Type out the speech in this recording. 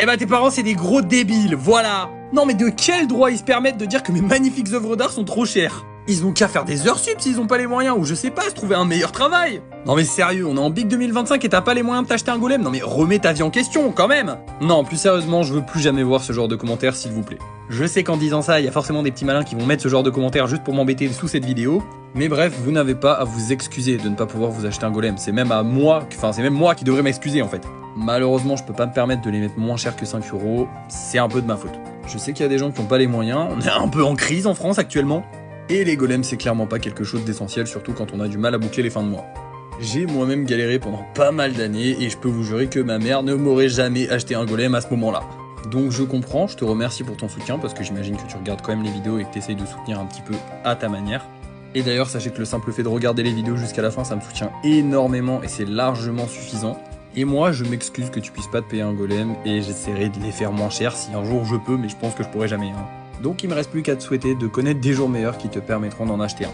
Eh bah tes parents c'est des gros débiles, voilà. Non mais de quel droit ils se permettent de dire que mes magnifiques œuvres d'art sont trop chères? Ils ont qu'à faire des heures sup s'ils ont pas les moyens, ou je sais pas, se trouver un meilleur travail. Non mais sérieux, on est en Big 2025 et t'as pas les moyens de t'acheter un golem? Non mais remets ta vie en question, quand même. Non, plus sérieusement, je veux plus jamais voir ce genre de commentaires, s'il vous plaît. Je sais qu'en disant ça, il y a forcément des petits malins qui vont mettre ce genre de commentaires juste pour m'embêter sous cette vidéo. Mais bref, vous n'avez pas à vous excuser de ne pas pouvoir vous acheter un golem. C'est même c'est même moi qui devrais m'excuser en fait. Malheureusement, je peux pas me permettre de les mettre moins cher que 5 €. C'est un peu de ma faute. Je sais qu'il y a des gens qui n'ont pas les moyens. On est un peu en crise en France actuellement. Et les golems, c'est clairement pas quelque chose d'essentiel, surtout quand on a du mal à boucler les fins de mois. J'ai moi-même galéré pendant pas mal d'années et je peux vous jurer que ma mère ne m'aurait jamais acheté un golem à ce moment-là. Donc je comprends, je te remercie pour ton soutien parce que j'imagine que tu regardes quand même les vidéos et que tu essayes de soutenir un petit peu à ta manière. Et d'ailleurs, sachez que le simple fait de regarder les vidéos jusqu'à la fin, ça me soutient énormément et c'est largement suffisant. Et moi, je m'excuse que tu puisses pas te payer un golem et j'essaierai de les faire moins cher si un jour je peux, mais je pense que je pourrai jamais. Donc il me reste plus qu'à te souhaiter de connaître des jours meilleurs qui te permettront d'en acheter un.